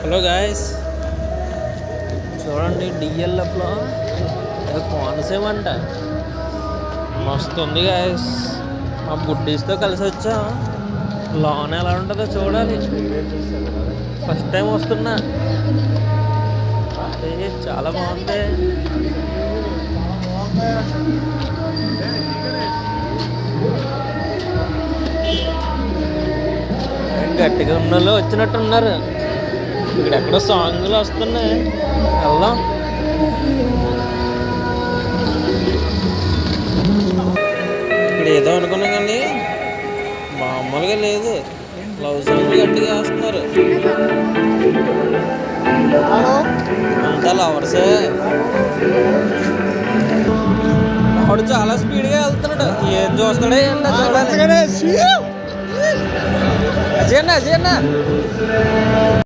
Hello guys, చూడండి డిఎల్ఎఫ్లో కోనసీమ అంట మస్తు ఉంది గాయస్. మా బుడ్డీస్తో కలిసి వచ్చాం. లోన్ ఎలా ఉంటుందో చూడాలి. ఫస్ట్ టైం వస్తున్నా. చాలా బాగుంది. గట్టిగా ఉన్న వాళ్ళు వచ్చినట్టున్నారు. ఇక్కడ ఎక్కడో సాంగ్లు వస్తున్నాయి. వెళ్దాం. ఇక్కడ ఏదో అనుకున్నాం కానీ మామూలుగా లేదు. లవ్ సాంగ్లు గట్టిగా వేస్తున్నారు. అంతా లవర్సే. వాడు చాలా స్పీడ్గా వెళ్తున్నాడు. ఏం చూస్తాడో ఏంటో చూడాలి. అజయన్న